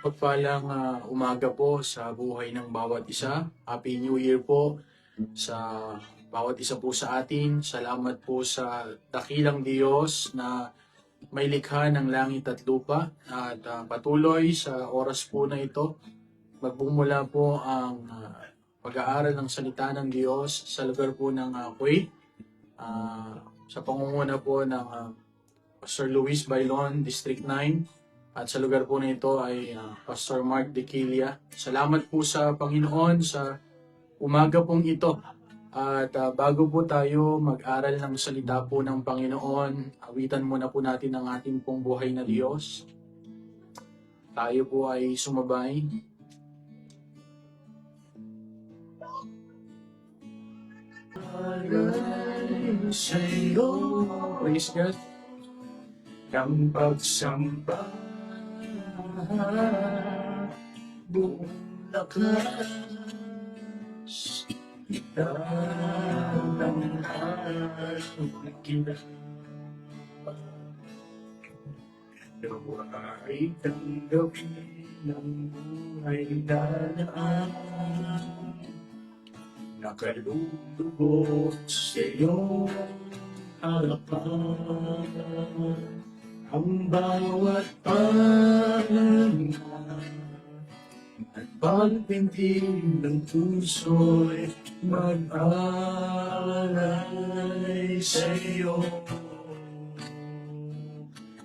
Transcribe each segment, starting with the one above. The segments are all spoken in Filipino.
Pagpalang umaga po sa buhay ng bawat isa. Happy New Year po sa bawat isa po sa atin. Salamat po sa dakilang Diyos na may likha ng langit at lupa. At patuloy sa oras po na ito, magbumula po ang pag-aaral ng salita ng Diyos sa lugar po ng Kuwait. Sa pangunguna po ng Pastor Luis Bailon, District 9. At sa lugar po na ito ay Pastor Mark Dequilia. Salamat po sa Panginoon sa umaga pong ito. At bago po tayo mag-aral ng salita po ng Panginoon, awitan muna po natin ang ating pong buhay na Diyos. Tayo po ay sumabay. Sa'yo, praise God. Ang pagsamba buong lakas ng aking nawa'y tanggapin ng buhay na naan nakalulubog sa iyong harapan. Ang bawat pangalaman at pagpintig ng puso'y mag-alay sa iyo.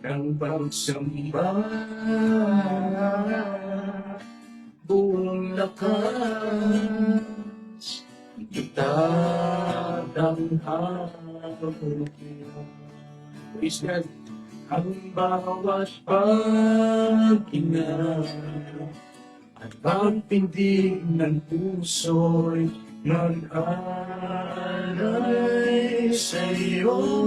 Ang pagsamba buong lakas itatanghal. Praise God. Ang bawat paghinga at pagpindig ng puso'y mag-alay sa iyo.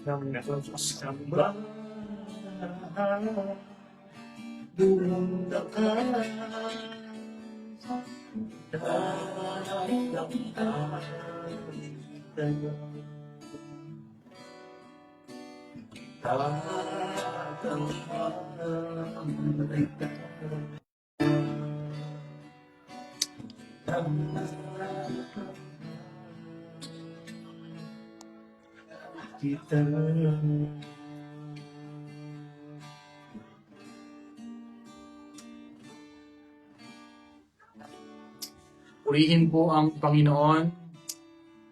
Nang nakasamba buong lakas kita. Purihin po ang Panginoon,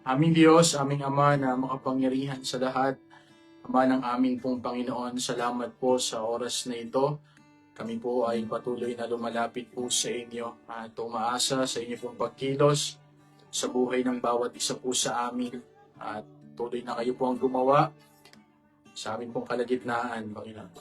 aming Diyos, aming Ama na makapangyarihan sa lahat. Ama ng amin pong Panginoon, salamat po sa oras na ito. Kami po ay patuloy na lumalapit po sa inyo at umaasa sa inyo pong pagkilos sa buhay ng bawat isa po sa amin. At tuloy na kayo po ang gumawa sa amin pong kalagitnaan, Panginoon.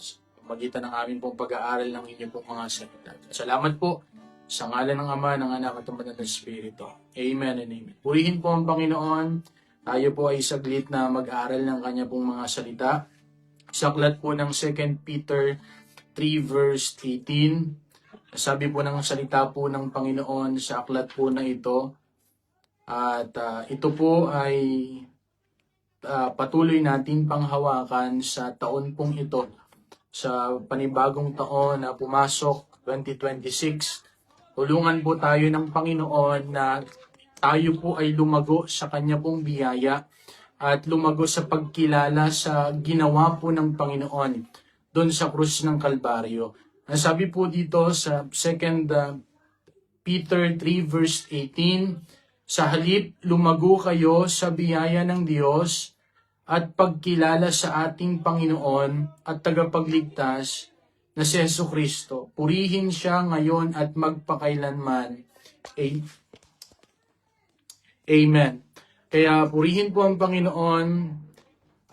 Magitan ng amin pong pag-aaral ng inyong pong mga salita. Salamat po sa ngalan ng Ama, ng Anak at ng Banal na Espiritu. Amen and amen. Purihin po ang Panginoon. Tayo po ay saglit na mag-aaral ng kanya pong mga salita. Sa aklat po ng 2 Peter 3 verse 18, sabi po ng salita po ng Panginoon sa aklat po na ito. At ito po ay patuloy natin panghawakan sa taon pong ito. Sa panibagong taon na pumasok, 2026, tulungan po tayo ng Panginoon na tayo po ay lumago sa kanya pong biyaya at lumago sa pagkilala sa ginawa po ng Panginoon doon sa krus ng Kalbaryo. Nasabi po dito sa 2 Peter 3 verse 18, sa halip lumago kayo sa biyaya ng Diyos at pagkilala sa ating Panginoon at tagapagligtas na si Jesucristo. Purihin siya ngayon at magpakailanman. Amen. Kaya purihin po ang Panginoon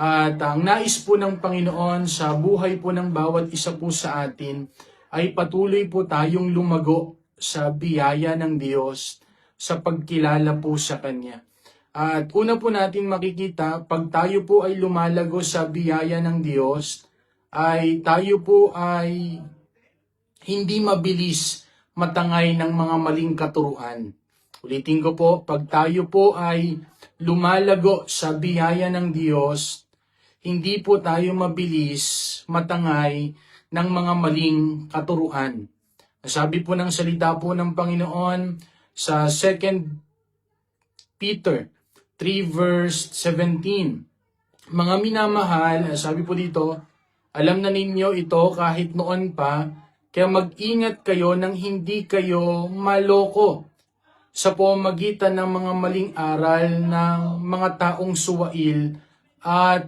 at ang nais po ng Panginoon sa buhay po ng bawat isa po sa atin ay patuloy po tayong lumago sa biyaya ng Diyos, sa pagkilala po sa Kanya. At una po natin makikita, pag tayo po ay lumalago sa biyaya ng Diyos, ay tayo po ay hindi mabilis matangay ng mga maling katuruan. Ulitin ko po, pag tayo po ay lumalago sa biyaya ng Diyos, hindi po tayo mabilis matangay ng mga maling katuruan. Sabi po ng salita po ng Panginoon sa 2 Peter 3 verse 17. Mga minamahal, sabi po dito, alam na ninyo ito kahit noon pa, kaya mag-ingat kayo nang hindi kayo maloko sa pamamagitan ng mga maling aral ng mga taong suwail at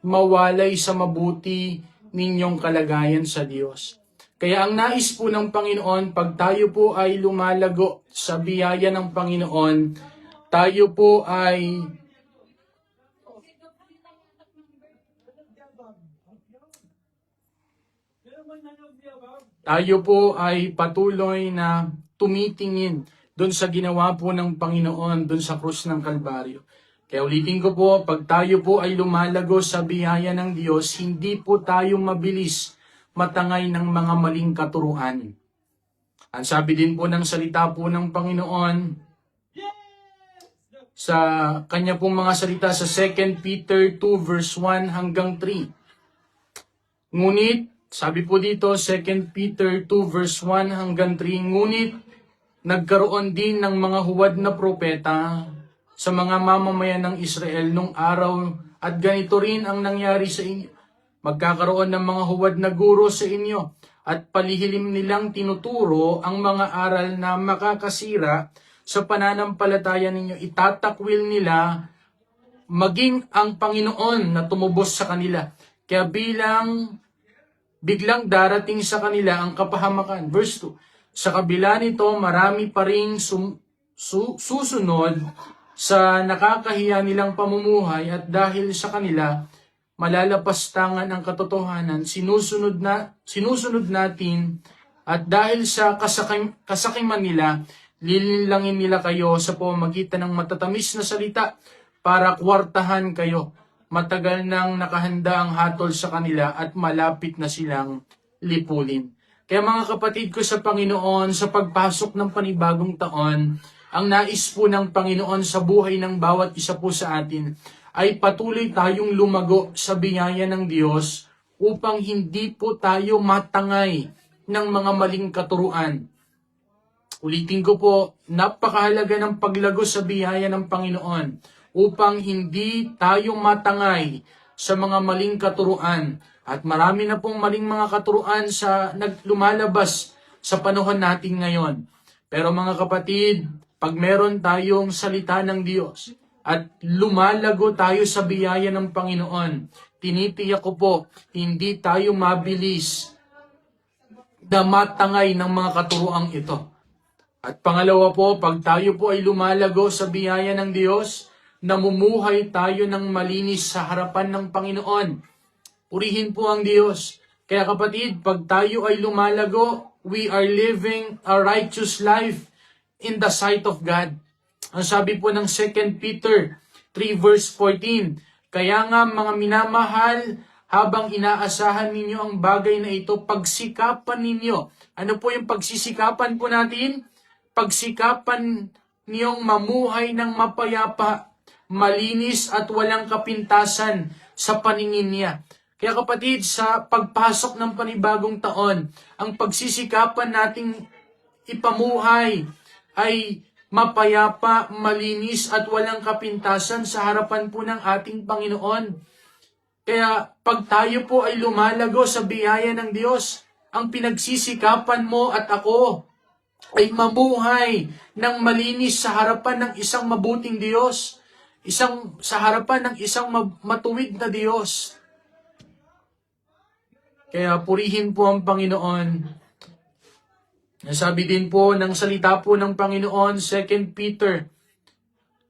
mawalay sa mabuti ninyong kalagayan sa Diyos. Kaya ang nais po ng Panginoon, pag tayo po ay lumalago sa biyaya ng Panginoon, tayo po ay patuloy na tumitingin doon sa ginawa po ng Panginoon doon sa krus ng Kalbaryo. Kaya ulitin ko po, pag tayo po ay lumalago sa biyaya ng Diyos, hindi po tayo mabilis matangay ng mga maling katuruan. Ang sabi din po ng salita po ng Panginoon, sa kanya pong mga salita sa 2 Peter 2 verse 1 hanggang 3. Ngunit, sabi po dito, 2 Peter 2 verse 1 hanggang 3, ngunit nagkaroon din ng mga huwad na propeta sa mga mamamayan ng Israel nung araw at ganito rin ang nangyari sa inyo. Magkakaroon ng mga huwad na guro sa inyo at palihilim nilang tinuturo ang mga aral na makakasira sa pananampalataya ninyo. Itatakwil nila maging ang Panginoon na tumubos sa kanila. Kaya biglang darating sa kanila ang kapahamakan. Verse 2, sa kabila nito marami pa ring susunod sa nakakahiya nilang pamumuhay at dahil sa kanila malalapastangan ang katotohanan, sinusunod natin at dahil sa kasakiman nila, lilinlangin nila kayo sa pamamagitan ng matatamis na salita para kwartahan kayo. Matagal nang nakahanda ang hatol sa kanila at malapit na silang lipulin. Kaya mga kapatid ko sa Panginoon, sa pagpasok ng panibagong taon, ang nais po ng Panginoon sa buhay ng bawat isa po sa atin ay patuloy tayong lumago sa biyaya ng Diyos upang hindi po tayo matangay ng mga maling katuruan. Ulitin ko po, napakahalaga ng paglago sa biyaya ng Panginoon upang hindi tayo matangay sa mga maling katuruan. At marami na pong maling mga katuruan sa lumalabas sa panahon natin ngayon. Pero mga kapatid, pag meron tayong salita ng Diyos at lumalago tayo sa biyaya ng Panginoon, tinitiyak ko po, hindi tayo mabilis na matangay ng mga katuruang ito. At pangalawa po, pag tayo po ay lumalago sa biyaya ng Diyos, namumuhay tayo ng malinis sa harapan ng Panginoon. Purihin po ang Diyos. Kaya kapatid, pag tayo ay lumalago, we are living a righteous life in the sight of God. Ang sabi po ng 2 Peter 3 verse 14, kaya nga mga minamahal, habang inaasahan ninyo ang bagay na ito, pagsikapan ninyo. Ano po yung pagsisikapan po natin? Pagsikapan niyong mamuhay ng mapayapa, malinis at walang kapintasan sa paningin niya. Kaya kapatid, sa pagpasok ng panibagong taon, ang pagsisikapan nating ipamuhay ay mapayapa, malinis at walang kapintasan sa harapan po ng ating Panginoon. Kaya pag tayo po ay lumalago sa biyaya ng Diyos, ang pinagsisikapan mo at ako ay mamuhay ng malinis sa harapan ng isang mabuting Diyos, sa harapan ng isang matuwid na Diyos. Kaya purihin po ang Panginoon. Nasabi din po ng salita po ng Panginoon, 2 Peter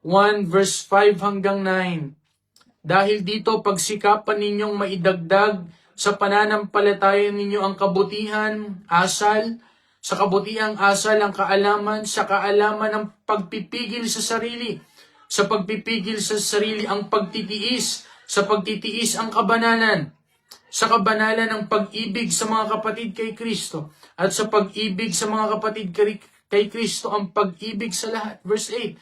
1 verse 5 hanggang 9. Dahil dito pagsikapan ninyong maidagdag sa pananampalataya ninyo ang kabutihan, asal, sa kabutiang asal ang kaalaman, sa kaalaman ng pagpipigil sa sarili, sa pagpipigil sa sarili ang pagtitiis, sa pagtitiis ang kabanalan, sa kabanalan ng pag-ibig sa mga kapatid kay Kristo, at sa pag-ibig sa mga kapatid kay Kristo ang pag-ibig sa lahat. Verse 8,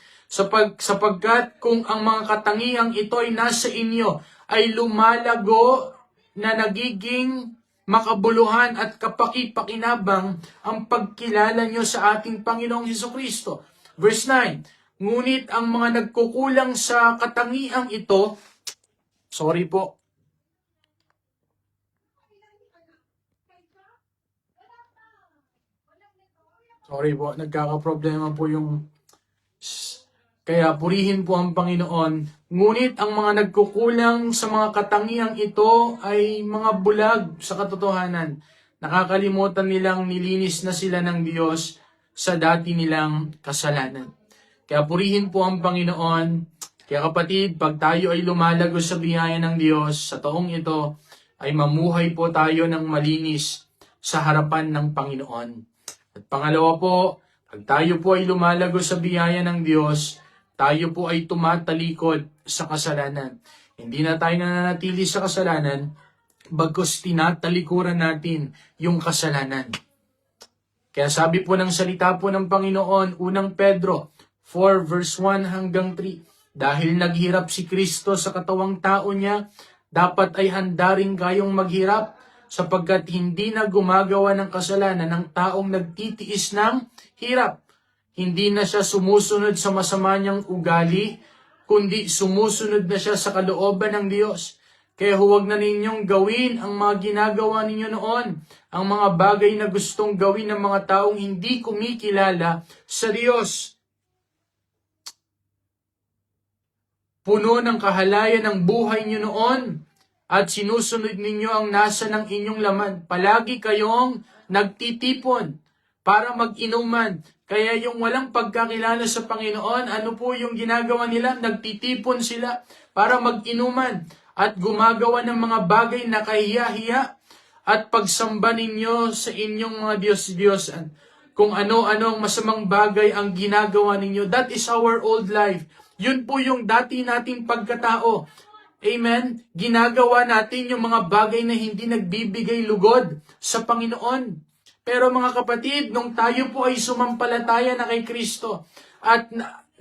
sapagkat kung ang mga katangiang ito ay nasa inyo, ay lumalago na nagiging makabuluhan at kapaki-pakinabang ang pagkilala nyo sa ating Panginoong Hesukristo. Verse 9, ngunit ang mga nagkukulang sa katangiang ito, sorry po, nagkakaproblema po yung... Kaya purihin po ang Panginoon. Ngunit ang mga nagkukulang sa mga katangiang ito ay mga bulag sa katotohanan. Nakakalimutan nilang nilinis na sila ng Diyos sa dati nilang kasalanan. Kaya purihin po ang Panginoon. Kaya kapatid, pag tayo ay lumalago sa biyaya ng Diyos sa taong ito, ay mamuhay po tayo ng malinis sa harapan ng Panginoon. At pangalawa po, pag tayo po ay lumalago sa biyaya ng Diyos, tayo po ay tumatalikod sa kasalanan. Hindi na tayo nananatili sa kasalanan, bagkus tinatalikuran natin yung kasalanan. Kaya sabi po ng salita po ng Panginoon, unang Pedro 4 verse 1 hanggang 3, dahil naghirap si Kristo sa katawang tao niya, dapat ay handa rin kayong maghirap, sapagkat hindi na gumagawa ng kasalanan ng taong nagtitiis ng hirap. Hindi na siya sumusunod sa masama niyang ugali, kundi sumusunod na siya sa kalooban ng Diyos. Kaya huwag na ninyong gawin ang mga ginagawa ninyo noon, ang mga bagay na gustong gawin ng mga taong hindi kumikilala sa Diyos. Puno ng kahalayan ng buhay niyo noon, at sinusunod ninyo ang nasa ng inyong laman. Palagi kayong nagtitipon para mag-inuman. Kaya yung walang pagkakilala sa Panginoon, ano po yung ginagawa nila? Nagtitipon sila para mag-inuman at gumagawa ng mga bagay na kahiya-hiya at pagsamba ninyo sa inyong mga Diyos-Diyosan. Kung ano-ano ang masamang bagay ang ginagawa ninyo, that is our old life. Yun po yung dati nating pagkatao. Amen? Ginagawa natin yung mga bagay na hindi nagbibigay lugod sa Panginoon. Pero mga kapatid, nung tayo po ay sumampalataya na kay Kristo at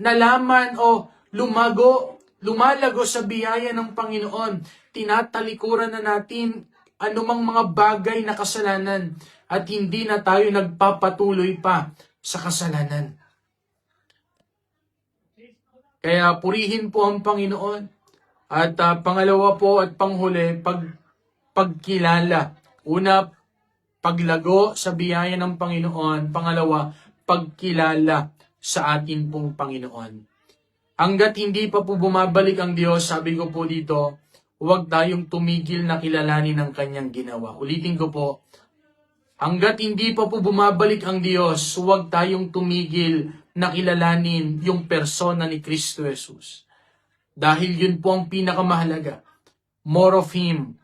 nalaman o lumalago sa biyaya ng Panginoon, tinatalikuran na natin anumang mga bagay na kasalanan at hindi na tayo nagpapatuloy pa sa kasalanan. Kaya purihin po ang Panginoon. At pangalawa po at panghuli, pagkilala. Una, paglago sa biyaya ng Panginoon. Pangalawa, pagkilala sa atin pong Panginoon. Hanggat hindi pa po bumabalik ang Diyos, sabi ko po dito, huwag tayong tumigil na kilalanin ang kanyang ginawa. Ulitin ko po, hanggat hindi pa po bumabalik ang Diyos, huwag tayong tumigil na kilalanin yung persona ni Kristo Jesus. Dahil yun po ang pinakamahalaga. More of Him.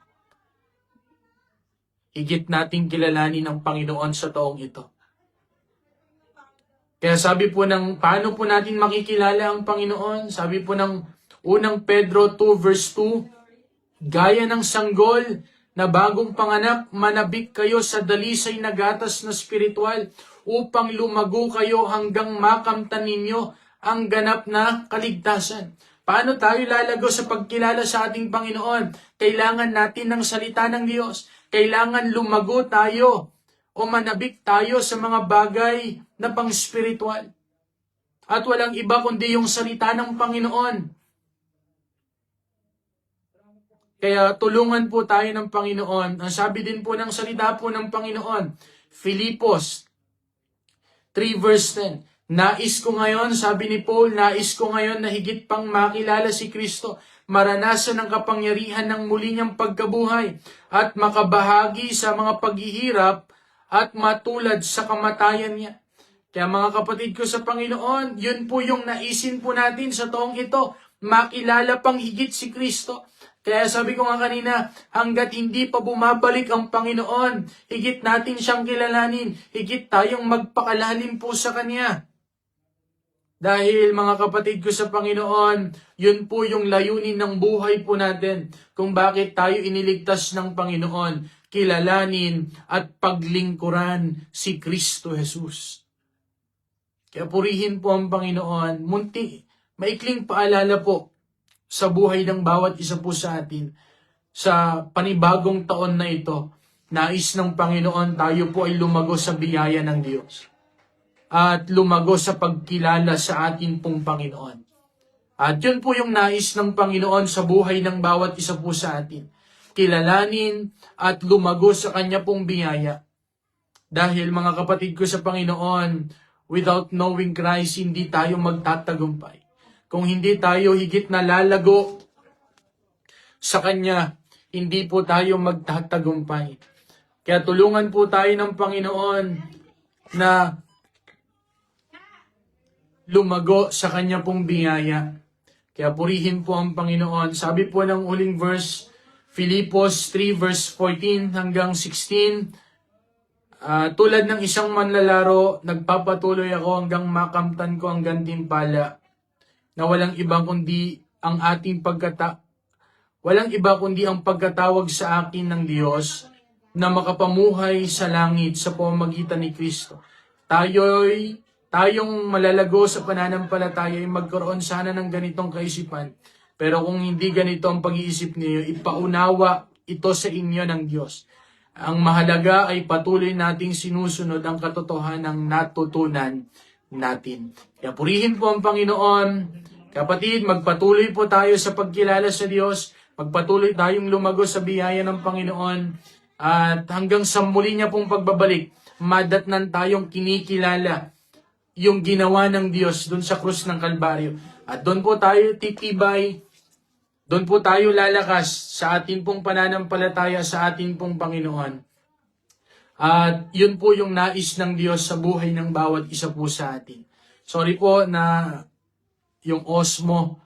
Higit nating kilalanin ng Panginoon sa taong ito. Kaya sabi po paano po natin makikilala ang Panginoon? Sabi po ng unang Pedro 2 verse 2, gaya ng sanggol na bagong panganak, manabik kayo sa dalisay na gatas na spiritual upang lumago kayo hanggang makamtan ninyo ang ganap na kaligtasan. Paano tayo lalago sa pagkilala sa ating Panginoon? Kailangan natin ng salita ng Diyos. Kailangan lumago tayo o manabik tayo sa mga bagay na pang-spiritual. At walang iba kundi yung salita ng Panginoon. Kaya tulungan po tayo ng Panginoon. Ang sabi din po ng salita po ng Panginoon, Filipos 3 verse 10. Nais ko ngayon, sabi ni Paul, nais ko ngayon na higit pang makilala si Kristo, maranasan ang kapangyarihan ng muli niyang pagkabuhay, at makabahagi sa mga paghihirap at matulad sa kamatayan niya. Kaya mga kapatid ko sa Panginoon, yun po yung naisin po natin sa taong ito, makilala pang higit si Kristo. Kaya sabi ko nga kanina, hanggat hindi pa bumabalik ang Panginoon, higit natin siyang kilalanin, higit tayong magpakalalim po sa Kanya. Dahil mga kapatid ko sa Panginoon, yun po yung layunin ng buhay po natin kung bakit tayo iniligtas ng Panginoon, kilalanin at paglingkuran si Kristo Jesus. Kaya purihin po ang Panginoon, maikling paalala po sa buhay ng bawat isa po sa atin. Sa panibagong taon na ito, nais ng Panginoon tayo po ay lumago sa biyaya ng Diyos at lumago sa pagkilala sa atin pong Panginoon. At yun po yung nais ng Panginoon sa buhay ng bawat isa po sa atin. Kilalanin at lumago sa Kanya pong biyaya. Dahil mga kapatid ko sa Panginoon, without knowing Christ, hindi tayo magtatagumpay. Kung hindi tayo higit na lalago sa Kanya, hindi po tayo magtatagumpay. Kaya tulungan po tayo ng Panginoon na lumago sa Kanya pong biyaya. Kaya purihin po ang Panginoon. Sabi po ng huling verse, Filipos 3 verse 14 hanggang 16, tulad ng isang manlalaro, nagpapatuloy ako hanggang makamtan ko ang gantimpala na walang iba kundi ang pagkatawag sa akin ng Diyos na makapamuhay sa langit sa pamamagitan ni Kristo. Tayong malalago sa pananampalataya ay magkaroon sana ng ganitong kaisipan. Pero kung hindi ganito ang pag-iisip niyo, ipaunawa ito sa inyo ng Diyos. Ang mahalaga ay patuloy nating sinusunod ang katotohanang natutunan natin. Kaya purihin po ang Panginoon. Kapatid, magpatuloy po tayo sa pagkilala sa Diyos. Magpatuloy tayong lumago sa biyaya ng Panginoon. At hanggang sa muli niya pong pagbabalik, madatnan tayong kinikilala yung ginawa ng Diyos doon sa krus ng Kalbaryo. At doon po tayo titibay, doon po tayo lalakas sa atin pong pananampalataya sa atin pong Panginoon. At yun po yung nais ng Diyos sa buhay ng bawat isa po sa atin. Sorry po na yung osmo,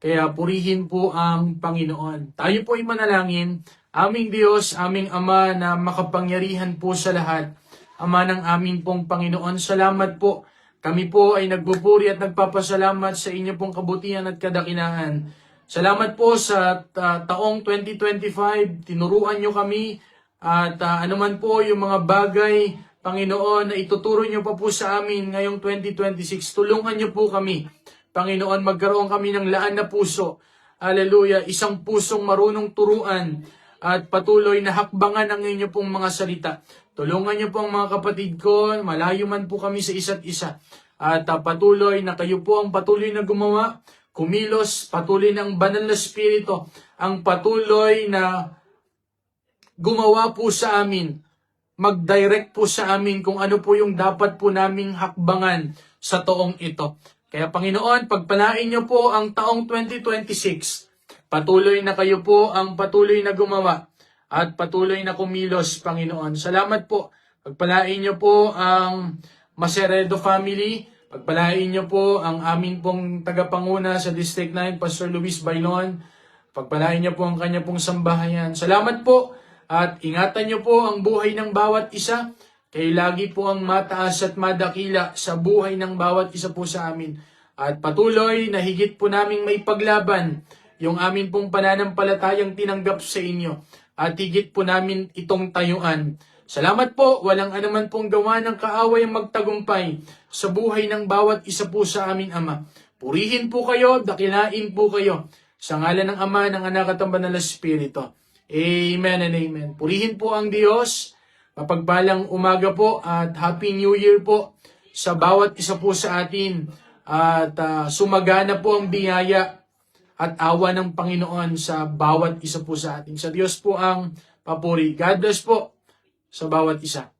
kaya purihin po ang Panginoon. Tayo po ay manalangin, aming Diyos, aming Ama na makapangyarihan po sa lahat, Ama ng amin pong Panginoon, salamat po. Kami po ay nagbuburi at nagpapasalamat sa inyo pong kabutihan at kadakilaan. Salamat po sa taong 2025, tinuruan nyo kami at anuman po yung mga bagay, Panginoon, na ituturo nyo pa po sa amin ngayong 2026, tulungan nyo po kami. Panginoon, magkaroon kami ng laan na puso. Hallelujah, isang pusong marunong turuan at patuloy na hakbangan ang inyo pong mga salita. Tulungan niyo po ang mga kapatid ko, malayo man po kami sa isa't isa. At patuloy na kayo po ang patuloy na gumawa, kumilos, patuloy ng banal na spirito, ang patuloy na gumawa po sa amin, mag-direct po sa amin kung ano po yung dapat po naming hakbangan sa taong ito. Kaya Panginoon, pagpalain niyo po ang taong 2026. Patuloy na kayo po ang patuloy na gumawa at patuloy na kumilos, Panginoon. Salamat po. Pagpalain niyo po ang Maceredo family. Pagpalain niyo po ang amin pong tagapanguna sa District 9, Pastor Luis Bailon. Pagpalain niyo po ang kanya pong sambahayan. Salamat po at ingatan niyo po ang buhay ng bawat isa. Kayo lagi po ang mataas at madakila sa buhay ng bawat isa po sa amin. At patuloy na higit po naming may paglaban yung amin pong pananampalatayang tinanggap sa inyo. At higit po namin itong tayuan. Salamat po, walang anuman pong gawa ng kaaway ang magtagumpay sa buhay ng bawat isa po sa aming Ama. Purihin po kayo, dakilain po kayo. Sa ngalan ng Ama, ng Anak at ng Banal na Espiritu. Amen and amen. Purihin po ang Diyos. Mapagpalang umaga po at Happy New Year po sa bawat isa po sa atin. At sumagana po ang biyaya at awa ng Panginoon sa bawat isa po sa atin. Sa Diyos po ang papuri. God bless po sa bawat isa.